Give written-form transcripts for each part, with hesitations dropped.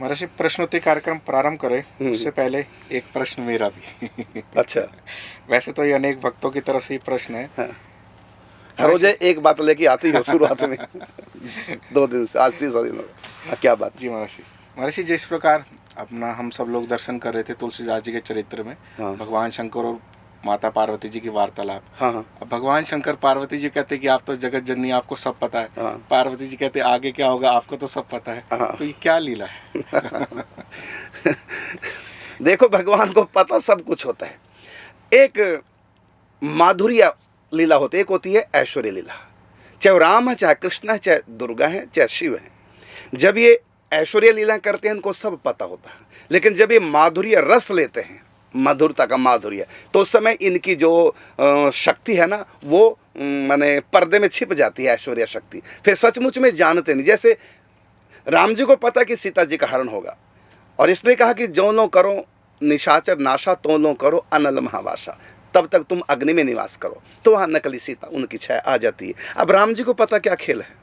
महर्षि प्रश्नोत्तरी कार्यक्रम प्रारंभ करें उससे पहले एक प्रश्न मेरा भी। अच्छा। वैसे तो ये अनेक भक्तों की तरफ से ही प्रश्न है। हाँ। हर रोज एक बात लेके आती हो शुरुआत में। 2 दिन से, आज 3 दिन हो गए। क्या बात? जी महर्षि, महर्षि जिस प्रकार अपना हम सब लोग दर्शन कर रहे थे तुलसीदास जी के चरित्र में, हाँ। भगवान शंकर और माता पार्वती जी की वार्तालाप। हाँ हाँ। अब भगवान शंकर पार्वती जी कहते कि आप तो जगत जननी, आपको सब पता है। हाँ। पार्वती जी कहते आगे क्या होगा आपको तो सब पता है। हाँ। तो ये क्या लीला है? देखो, भगवान को पता सब कुछ होता है। एक माधुर्य लीला होती है, एक होती है ऐश्वर्य लीला। चाहे राम है, चाहे कृष्ण है, चाहे दुर्गा है, चाहे शिव है। जब ये ऐश्वर्य लीला करते हैं इनको सब पता होता है, लेकिन जब ये माधुर्य रस लेते हैं, मधुरता का माधुर्य, तो उस समय इनकी जो शक्ति है ना, वो माने पर्दे में छिप जाती है ऐश्वर्य शक्ति। फिर सचमुच में जानते नहीं। जैसे राम जी को पता कि सीता जी का हरण होगा, और इसने कहा कि जो लो करो निशाचर नाशा, तो लो करो अनल महावासा, तब तक तुम अग्नि में निवास करो। तो वहाँ नकली सीता, उनकी छाया आ जाती है। अब राम जी को पता क्या खेल है,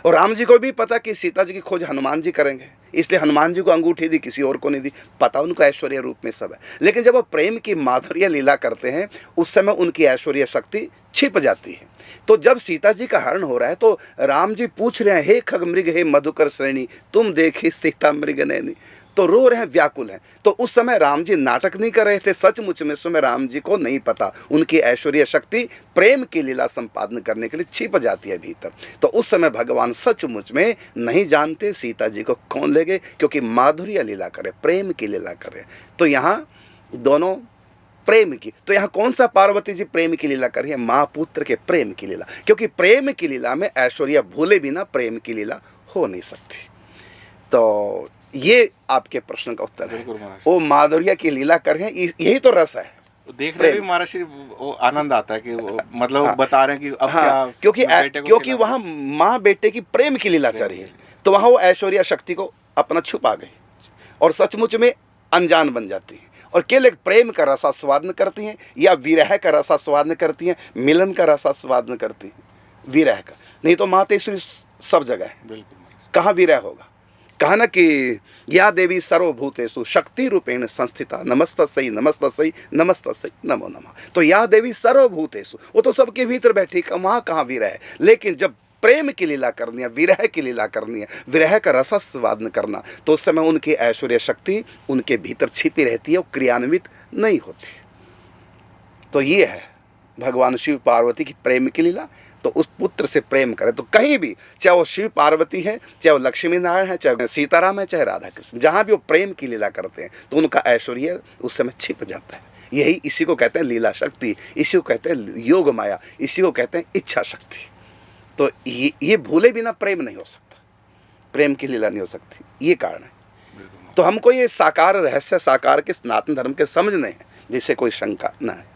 और राम जी को भी पता कि सीता जी की खोज हनुमान जी करेंगे, इसलिए हनुमान जी को अंगूठी दी, किसी और को नहीं दी। पता उनको ऐश्वर्य रूप में सब है, लेकिन जब वो प्रेम की माधुर्य लीला करते हैं उस समय उनकी ऐश्वर्य शक्ति छिप जाती है। तो जब सीता जी का हरण हो रहा है तो राम जी पूछ रहे हैं, हे खग मृग हे मधुकर श्रेणी, तुम देखी सीता मृग नैनी। तो रो रहे हैं, व्याकुल हैं। तो उस समय राम जी नाटक नहीं कर रहे थे, सचमुच में उस समय राम जी को नहीं पता उनकी ऐश्वर्य शक्ति प्रेम की लीला संपादन करने के लिए छिप जाती है भीतर। तो उस समय भगवान सचमुच में नहीं जानते सीता जी को कौन ले गए, क्योंकि माधुर्य लीला करे, प्रेम की लीला करे। तो यहाँ दोनों प्रेम की, तो यहाँ कौन सा पार्वती जी प्रेम की लीला कर रही है? माँ पुत्र के प्रेम की लीला, क्योंकि प्रेम की लीला में ऐश्वर्य भूले बिना प्रेम की लीला हो नहीं सकती। तो ये आपके प्रश्न का उत्तर है। वो माधुर्य की लीला कर रहे हैं, यही तो रस है। देख रहे भी महर्षि, वो आनंद आता है कि वो मतलब हाँ, बता रहे हैं कि अब हाँ, क्या, क्योंकि वहाँ माँ बेटे की प्रेम की लीला चल रही है, तो वहाँ वो ऐश्वर्य शक्ति को अपना छुपा गई और सचमुच में अनजान बन जाती है, और केवल प्रेम का रसास्वादन करती हैं या विरह का रसास्वादन करती हैं, मिलन का रसास्वादन करती हैं, विरह का। नहीं तो मातेश्वरी सब जगह है, बिल्कुल। कहाँ विरह होगा? कहा ना कि या देवी सर्वभूतेषु शक्ति रूपेण संस्थिता, नमस्तस्यै नमस्तस्यै नमस्तस्यै नमो नमः। तो या देवी सर्वभूतेषु, वो तो सबके भीतर बैठी, वहाँ कहाँ विरह है? लेकिन जब प्रेम की लीला करनी है, विरह की लीला करनी है, विरह का रसास्वादन करना, तो उस समय उनकी ऐश्वर्य शक्ति उनके भीतर छिपी रहती है, वो क्रियान्वित नहीं होती। तो ये है भगवान शिव पार्वती की प्रेम की लीला। तो उस पुत्र से प्रेम करे तो कहीं भी, चाहे वो शिव पार्वती है, चाहे वो लक्ष्मी नारायण है, चाहे सीताराम है, चाहे राधा कृष्ण, जहाँ भी वो प्रेम की लीला करते हैं तो उनका ऐश्वर्य उस समय छिप जाता है। यही, इसी को कहते हैं लीला शक्ति, इसी को कहते हैं योग माया, इसी को कहते हैं इच्छा शक्ति। तो ये भूले बिना प्रेम नहीं हो सकता, प्रेम की लीला नहीं हो सकती, ये कारण है। तो हमको ये साकार रहस्य, साकार के सनातन धर्म के समझने हैं, जिससे कोई शंका न है।